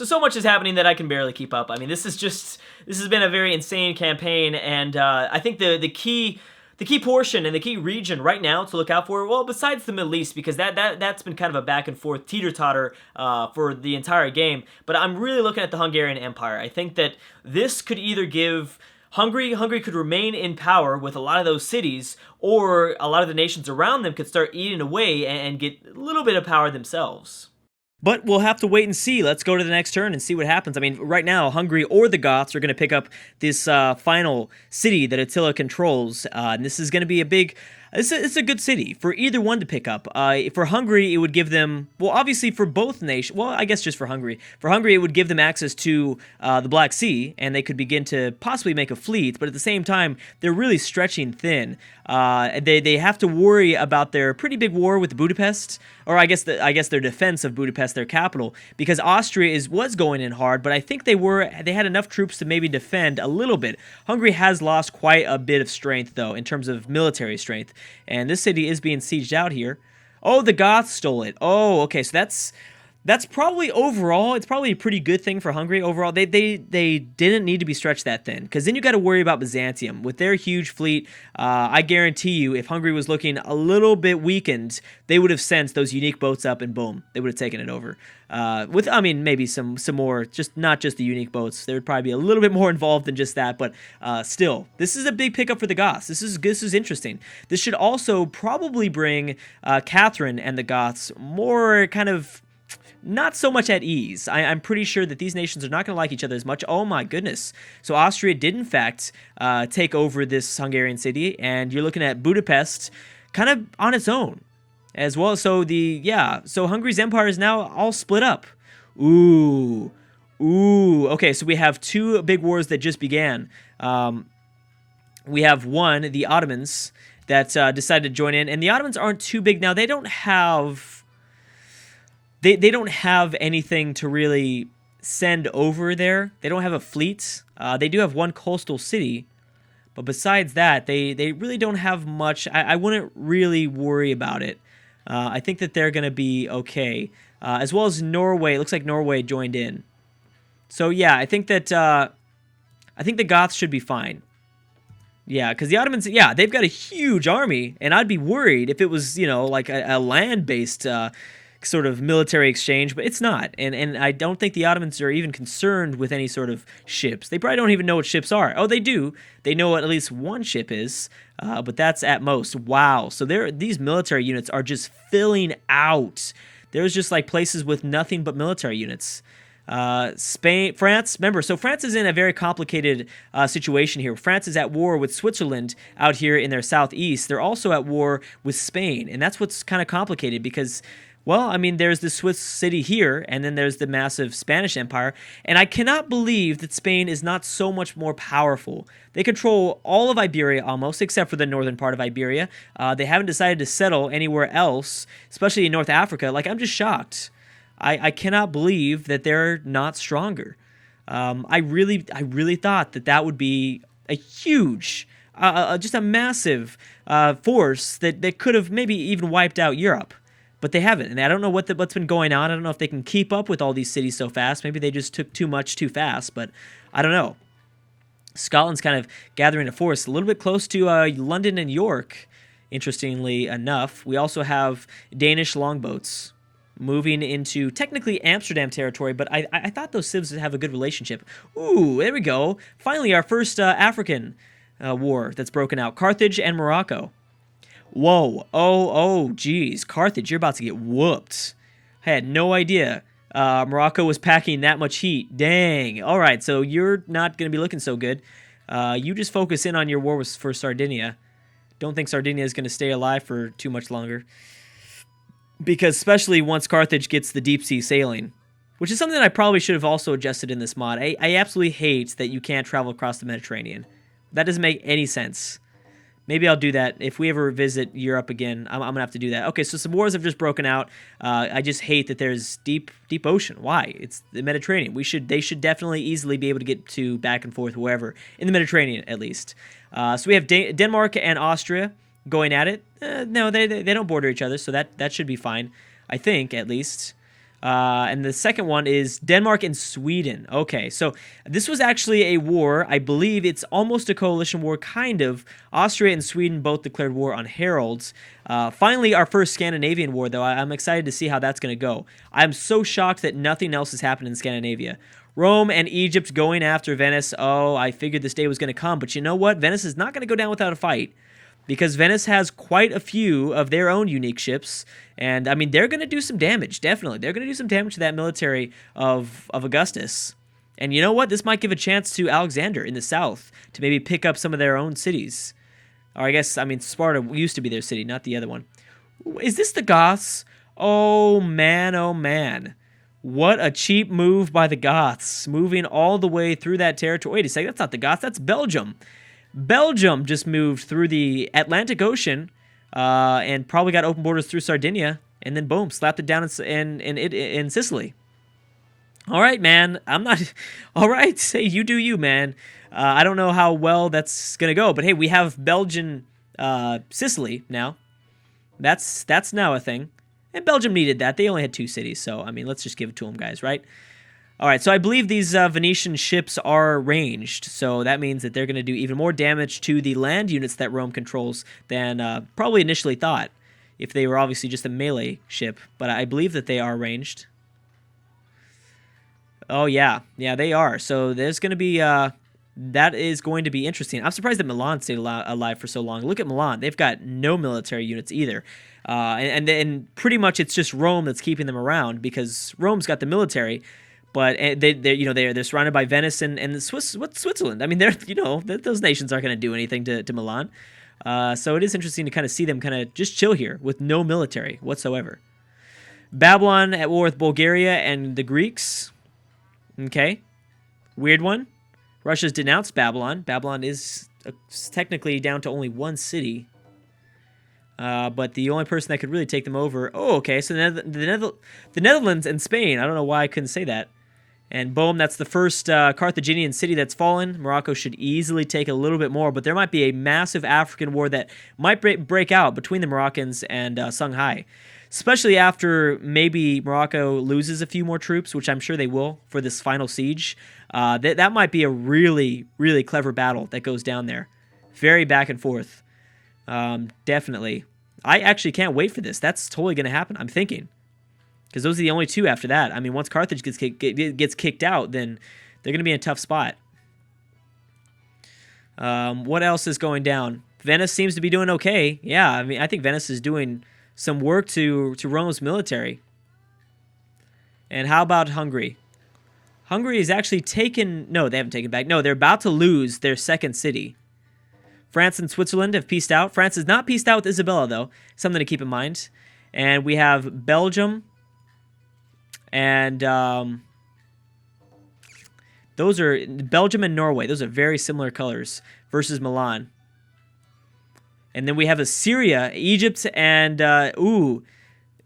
So much is happening that I can barely keep up. I mean, this has been a very insane campaign, and I think the key portion and the key region right now to look out for, well, besides the Middle East, because that's been kind of a back and forth teeter-totter for the entire game, but I'm really looking at the Hungarian Empire. I think that this could either give Hungary could remain in power with a lot of those cities, or a lot of the nations around them could start eating away and get a little bit of power themselves. But we'll have to wait and see. Let's go to the next turn and see what happens. I mean, right now, Hungary or the Goths are going to pick up this final city that Attila controls. And this is going to be a big... It's a good city for either one to pick up. For Hungary, it would give them... Well, obviously for both nations... Well, I guess just for Hungary. For Hungary, it would give them access to the Black Sea, and they could begin to possibly make a fleet. But at the same time, they're really stretching thin. They have to worry about their pretty big war with Budapest, or I guess their defense of Budapest, their capital, because Austria was going in hard, but I think they had enough troops to maybe defend a little bit. Hungary has lost quite a bit of strength, though, in terms of military strength, and this city is being sieged out here. Oh, the Goths stole it. Oh, okay, so that's probably overall, it's probably a pretty good thing for Hungary overall. They didn't need to be stretched that thin, because then you got to worry about Byzantium. With their huge fleet, I guarantee you, if Hungary was looking a little bit weakened, they would have sent those unique boats up, and boom, they would have taken it over. Maybe some more, not just the unique boats. There would probably be a little bit more involved than just that, but still, this is a big pickup for the Goths. This is interesting. This should also probably bring Catherine and the Goths more kind of... not so much at ease. I'm pretty sure that these nations are not going to like each other as much. Oh my goodness. So Austria did in fact take over this Hungarian city, and you're looking at Budapest kind of on its own as well. So so Hungary's empire is now all split up. Ooh. Okay, so we have two big wars that just began. We have one, the Ottomans, that decided to join in, and the Ottomans aren't too big now. They don't have... They don't have anything to really send over there. They don't have a fleet. They do have one coastal city. But besides that, they really don't have much. I wouldn't really worry about it. I think that they're going to be okay. As well as Norway. It looks like Norway joined in. So yeah, I think that the Goths should be fine. Yeah, because the Ottomans, yeah, they've got a huge army. And I'd be worried if it was, like a land-based... sort of military exchange, but it's not. And I don't think the Ottomans are even concerned with any sort of ships. They probably don't even know what ships are. Oh, they do. They know what at least one ship is, but that's at most. Wow. So these military units are just filling out. There's just like places with nothing but military units. France, remember, so France is in a very complicated situation here. France is at war with Switzerland out here in their southeast. They're also at war with Spain, and that's what's kind of complicated because... well, I mean, there's the Swiss city here, and then there's the massive Spanish Empire, and I cannot believe that Spain is not so much more powerful. They control all of Iberia almost, except for the northern part of Iberia. They haven't decided to settle anywhere else, especially in North Africa. Like, I'm just shocked. I cannot believe that they're not stronger. I really thought that would be a huge, just a massive force that could have maybe even wiped out Europe. But they haven't, and I don't know what's been going on. I don't know if they can keep up with all these cities so fast. Maybe they just took too much too fast, but I don't know. Scotland's kind of gathering a force a little bit close to London and York, interestingly enough. We also have Danish longboats moving into technically Amsterdam territory, but I thought those civs would have a good relationship. Ooh, there we go. Finally, our first African war that's broken out. Carthage and Morocco. Whoa, oh, geez, Carthage, you're about to get whooped. I had no idea Morocco was packing that much heat. Dang. All right, so you're not going to be looking so good. You just focus in on your war for Sardinia. Don't think Sardinia is going to stay alive for too much longer. Because especially once Carthage gets the deep sea sailing, which is something that I probably should have also adjusted in this mod. I absolutely hate that you can't travel across the Mediterranean. That doesn't make any sense. Maybe I'll do that. If we ever visit Europe again, I'm going to have to do that. Okay, so some wars have just broken out. I just hate that there's deep ocean. Why? It's the Mediterranean. They should definitely easily be able to get to back and forth wherever, in the Mediterranean at least. So we have Denmark and Austria going at it. No, they don't border each other, so that should be fine, I think, at least. And the second one is Denmark and Sweden. Okay, so this was actually a war. I believe it's almost a coalition war, kind of. Austria and Sweden both declared war on Harolds. Finally, our first Scandinavian war, though. I'm excited to see how that's going to go. I'm so shocked that nothing else has happened in Scandinavia. Rome and Egypt going after Venice. Oh, I figured this day was going to come. But you know what? Venice is not going to go down without a fight, because Venice has quite a few of their own unique ships, and I mean, they're going to do some damage, definitely. They're going to do some damage to that military of Augustus. And you know what? This might give a chance to Alexander in the south to maybe pick up some of their own cities. Or I guess, I mean, Sparta used to be their city, not the other one. Is this the Goths? Oh, man, oh, man. What a cheap move by the Goths, moving all the way through that territory. Wait a second, that's not the Goths, that's Belgium. Belgium just moved through the Atlantic Ocean and probably got open borders through Sardinia, and then boom, slapped it down in Sicily. All right, man. I'm not. All right, say you do you, man. I don't know how well that's gonna go, but hey, we have Belgian Sicily now. That's now a thing, and Belgium needed that. They only had 2 cities, so I mean, let's just give it to them, guys, right? All right, so I believe these Venetian ships are ranged, so that means that they're going to do even more damage to the land units that Rome controls than probably initially thought, if they were obviously just a melee ship. But I believe that they are ranged. Oh, yeah. Yeah, they are. So there's going to be... that is going to be interesting. I'm surprised that Milan stayed alive for so long. Look at Milan. They've got no military units either. And then pretty much it's just Rome that's keeping them around, because Rome's got the military... But they're surrounded by Venice and Switzerland. I mean, those nations aren't going to do anything to Milan. So it is interesting to kind of see them kind of just chill here with no military whatsoever. Babylon at war with Bulgaria and the Greeks. Okay, weird one. Russia's denounced Babylon. Babylon is technically down to only 1 city. But the only person that could really take them over... Oh, okay, so the Netherlands and Spain. I don't know why I couldn't say that. And boom, that's the first Carthaginian city that's fallen. Morocco should easily take a little bit more, but there might be a massive African war that might break out between the Moroccans and Songhai. Especially after maybe Morocco loses a few more troops, which I'm sure they will for this final siege. That might be a really, really clever battle that goes down there. Very back and forth. Definitely. I actually can't wait for this. That's totally going to happen, I'm thinking. Because those are the only 2 after that. I mean, once Carthage gets kicked out, then they're going to be in a tough spot. What else is going down? Venice seems to be doing okay. Yeah, I mean, I think Venice is doing some work to Rome's military. And how about Hungary? Hungary is actually taken... No, they haven't taken back. No, they're about to lose their second city. France and Switzerland have peaced out. France is not peaced out with Isabella, though. Something to keep in mind. And we have Belgium. And those are Belgium and Norway. Those are very similar colors versus Milan. And then we have Assyria, Egypt, and the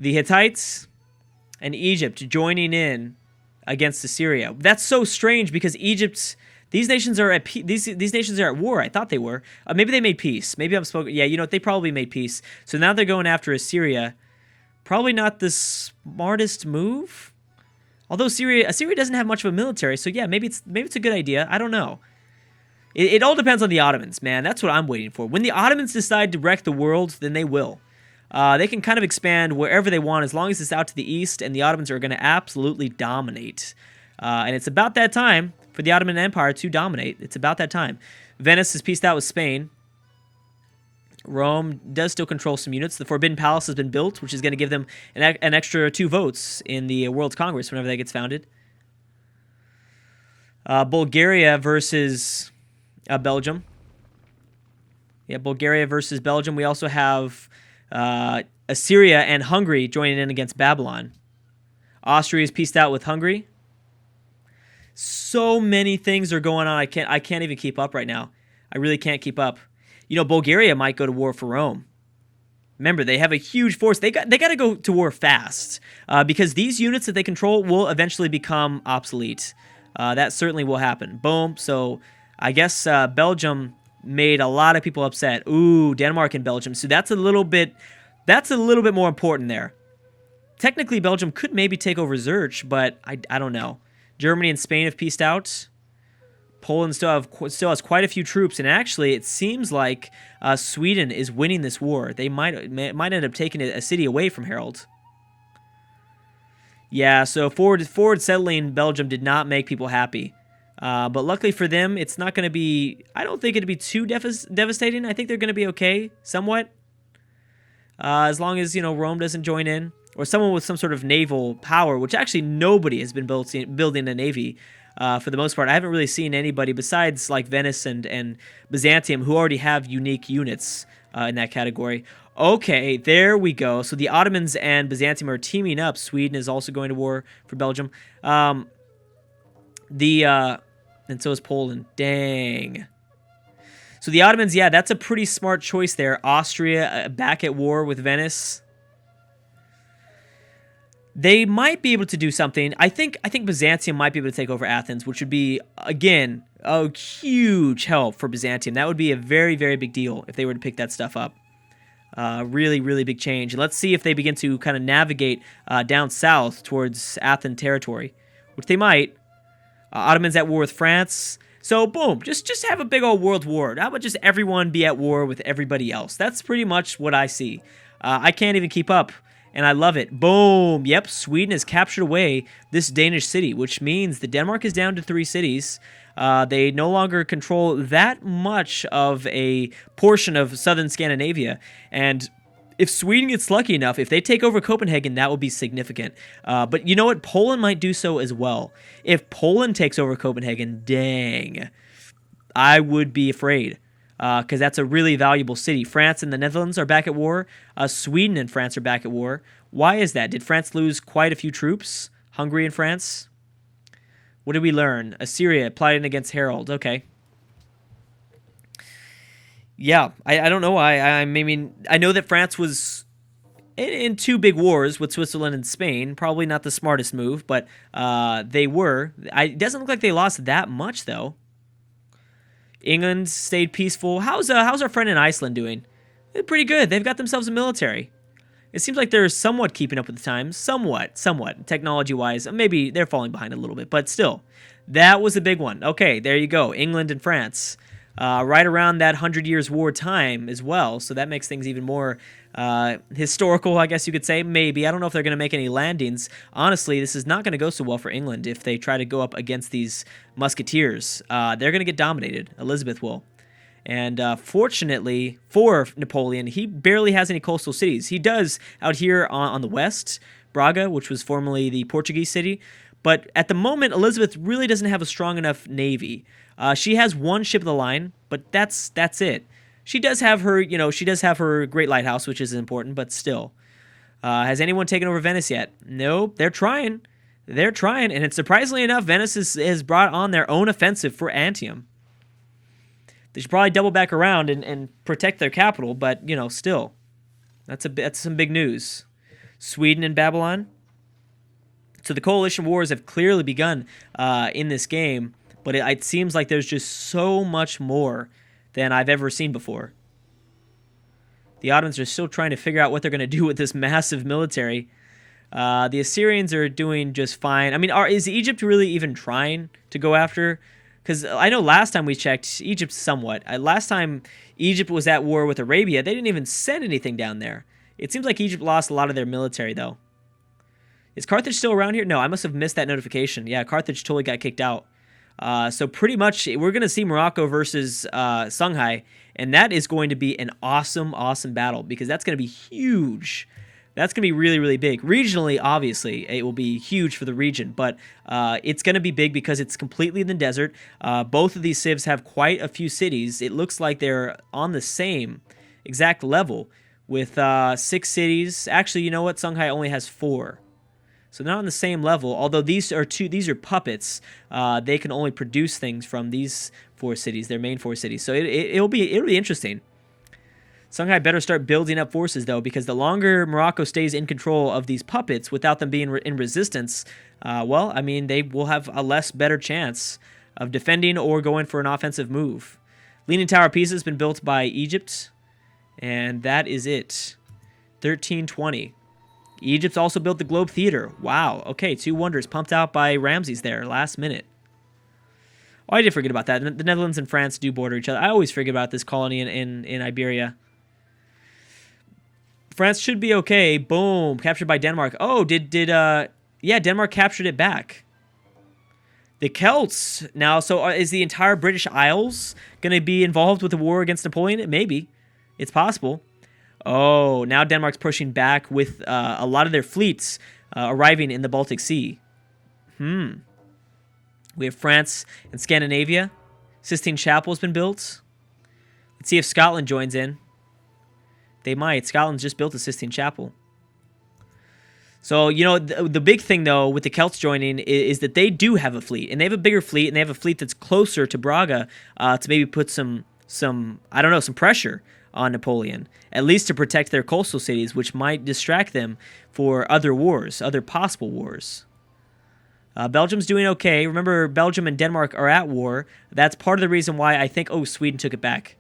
Hittites and Egypt joining in against Assyria. That's so strange because Egypt... These nations are at these nations are at war. I thought they were. Maybe they made peace. Maybe I'm spoken. Yeah, they probably made peace. So now they're going after Assyria. Probably not the smartest move. Although Assyria doesn't have much of a military, so yeah, maybe it's a good idea. I don't know. It all depends on the Ottomans, man. That's what I'm waiting for. When the Ottomans decide to wreck the world, then they will. They can kind of expand wherever they want as long as it's out to the east, and the Ottomans are going to absolutely dominate. And it's about that time for the Ottoman Empire to dominate. It's about that time. Venice is peaced out with Spain. Rome does still control some units. The Forbidden Palace has been built, which is going to give them an extra 2 votes in the World Congress whenever that gets founded. Bulgaria versus Belgium. Yeah, Bulgaria versus Belgium. We also have Assyria and Hungary joining in against Babylon. Austria is peaced out with Hungary. So many things are going on. I can't even keep up right now. I really can't keep up. Bulgaria might go to war for Rome. Remember, they have a huge force. They got to go to war fast because these units that they control will eventually become obsolete. That certainly will happen. Boom. So I guess Belgium made a lot of people upset. Ooh, Denmark and Belgium. So that's a little bit more important there. Technically, Belgium could maybe take over Zurich, but I don't know. Germany and Spain have pieced out. Poland still has quite a few troops, and actually, it seems like Sweden is winning this war. They might end up taking a city away from Harold. Yeah, so forward settling Belgium did not make people happy. But luckily for them, it's not going to be... I don't think it'd be too devastating. I think they're going to be okay, somewhat. As long as, Rome doesn't join in. Or someone with some sort of naval power, which actually nobody has been building a navy for the most part. I haven't really seen anybody besides like Venice and Byzantium who already have unique units in that category. Okay, there we go. So the Ottomans and Byzantium are teaming up. Sweden is also going to war for Belgium. And so is Poland. Dang. So the Ottomans, yeah, that's a pretty smart choice there. Austria back at war with Venice. They might be able to do something. I think Byzantium might be able to take over Athens, which would be, again, a huge help for Byzantium. That would be a very, very big deal if they were to pick that stuff up. Really, really big change. And let's see if they begin to kind of navigate down south towards Athens territory, which they might. Ottomans at war with France. So, boom, just have a big old world war. How about just everyone be at war with everybody else? That's pretty much what I see. I can't even keep up. And I love it. Boom. Yep, Sweden has captured away this Danish city, which means that Denmark is down to 3 cities. They no longer control that much of a portion of southern Scandinavia. And if Sweden gets lucky enough, if they take over Copenhagen, that will be significant. But you know what? Poland might do so as well. If Poland takes over Copenhagen, dang, I would be afraid. Because that's a really valuable city. France and the Netherlands are back at war. Sweden and France are back at war. Why is that? Did France lose quite a few troops? Hungary and France? What did we learn? Assyria plotting against Harold. Okay. Yeah, I don't know why. I mean, I know that France was in 2 big wars with Switzerland and Spain. Probably not the smartest move, but they were. It doesn't look like they lost that much, though. England stayed peaceful. How's our friend in Iceland doing? They're pretty good. They've got themselves a military. It seems like they're somewhat keeping up with the times. Somewhat, technology-wise. Maybe they're falling behind a little bit, but still. That was a big one. Okay, there you go. England and France. Right around that 100 Years' War time as well, so that makes things even more historical, I guess you could say. Maybe. I don't know if they're going to make any landings. Honestly, this is not going to go so well for England if they try to go up against these musketeers. They're going to get dominated. Elizabeth will. And fortunately for Napoleon, he barely has any coastal cities. He does out here on the west, Braga, which was formerly the Portuguese city. But at the moment, Elizabeth really doesn't have a strong enough navy. She has 1 ship of the line, but that's it. She does have her great lighthouse, which is important, but still. Has anyone taken over Venice yet? No, they're trying. They're trying, and it's surprisingly enough, Venice has brought on their own offensive for Antium. They should probably double back around and protect their capital, but, still. That's some big news. Sweden and Babylon. So the coalition wars have clearly begun in this game, but it seems like there's just so much more than I've ever seen before. The Ottomans are still trying to figure out what they're going to do with this massive military. The Assyrians are doing just fine. I mean, is Egypt really even trying to go after? Because I know last time we checked, Egypt somewhat. Last time Egypt was at war with Arabia, they didn't even send anything down there. It seems like Egypt lost a lot of their military, though. Is Carthage still around here? No, I must have missed that notification. Yeah, Carthage totally got kicked out. So pretty much we're going to see Morocco versus Songhai, and that is going to be an awesome, awesome battle because that's going to be huge. That's going to be really, really big. Regionally, obviously, it will be huge for the region, but it's going to be big because it's completely in the desert. Both of these civs have quite a few cities. It looks like they're on the same exact level with 6 cities. Actually, you know what? Songhai only has 4. So not on the same level, although these are puppets. They can only produce things from these 4 cities, their main 4 cities. So it'll be interesting. Songhai better start building up forces, though, because the longer Morocco stays in control of these puppets without them being in resistance, well, I mean, they will have a better chance of defending or going for an offensive move. Leaning Tower of Pisa has been built by Egypt, and that is it. 1320. Egypt's also built the Globe Theater. Wow. Okay, 2 wonders pumped out by Ramses there, last minute. Oh, I did forget about that. The Netherlands and France do border each other. I always forget about this colony in Iberia. France should be okay. Boom. Captured by Denmark. Oh, yeah, Denmark captured it back. The Celts now, so is the entire British Isles going to be involved with the war against Napoleon? Maybe. It's possible. Oh, now Denmark's pushing back with a lot of their fleets arriving in the Baltic Sea. We have France and Scandinavia. Sistine Chapel has been built. Let's see if Scotland joins in. They might. Scotland's just built a Sistine Chapel. So, you know, the big thing, though, with the Celts joining is that they do have a fleet. And they have a bigger fleet, and they have a fleet that's closer to Braga to maybe put some I don't know, some pressure on Napoleon, at least to protect their coastal cities, which might distract them for other wars, other possible wars. Belgium's doing okay. Remember, Belgium and Denmark are at war. That's part of the reason why I think, Sweden took it back.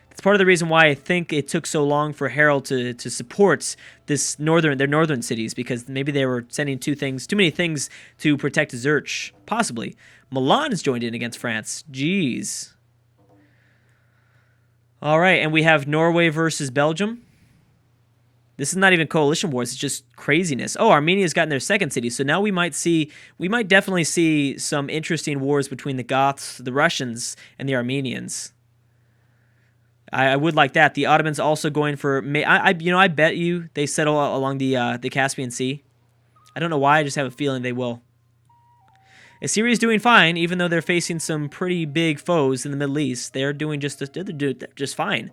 That's part of the reason why I think it took so long for Harold to support their northern cities, because maybe they were sending too many things to protect Zurich, possibly. Milan has joined in against France. Jeez. All right, and we have Norway versus Belgium. This is not even coalition wars, it's just craziness. Oh, Armenia's gotten their second city, so now we might definitely see some interesting wars between the Goths, the Russians, and the Armenians. I would like that. The Ottomans also going for, I bet you they settle along the Caspian Sea. I don't know why, I just have a feeling they will. Assyria's doing fine, even though they're facing some pretty big foes in the Middle East. They're doing just fine.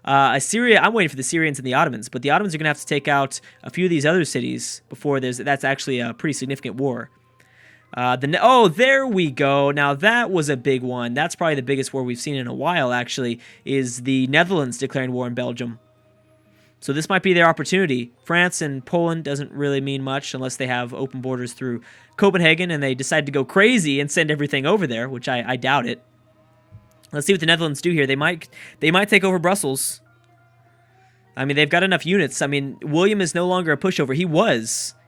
Assyria, I'm waiting for the Syrians and the Ottomans, but the Ottomans are going to have to take out a few of these other cities before that's actually a pretty significant war. There we go. Now that was a big one. That's probably the biggest war we've seen in a while, actually, is the Netherlands declaring war on Belgium. So this might be their opportunity. France and Poland doesn't really mean much unless they have open borders through Copenhagen and they decide to go crazy and send everything over there, which I doubt it. Let's see what the Netherlands do here. They might take over Brussels. I mean, they've got enough units. I mean, William is no longer a pushover.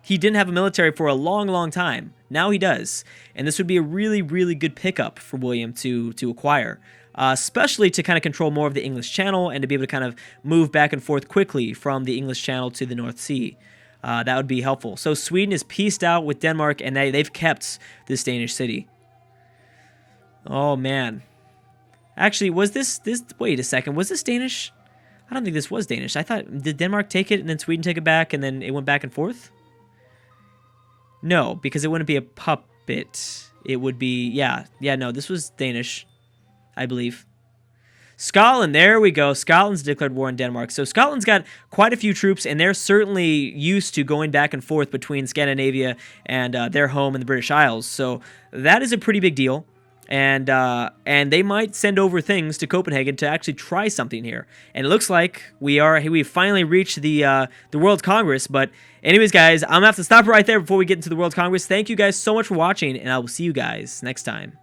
He didn't have a military for a long, long time. Now he does. And this would be a really, really good pickup for William to acquire. Especially to kind of control more of the English Channel and to be able to kind of move back and forth quickly from the English Channel to the North Sea. That would be helpful. So Sweden is pieced out with Denmark, and they've kept this Danish city. Oh, man. Actually, was this... Wait a second. Was this Danish? I don't think this was Danish. I thought... Did Denmark take it, and then Sweden take it back, and then it went back and forth? No, because it wouldn't be a puppet. It would be... Yeah, no, this was Danish, I believe. Scotland, there we go. Scotland's declared war on Denmark. So Scotland's got quite a few troops, and they're certainly used to going back and forth between Scandinavia and their home in the British Isles. So that is a pretty big deal. And they might send over things to Copenhagen to actually try something here. And it looks like we've finally reached the World Congress. But anyways, guys, I'm going to have to stop right there before we get into the World Congress. Thank you guys so much for watching, and I will see you guys next time.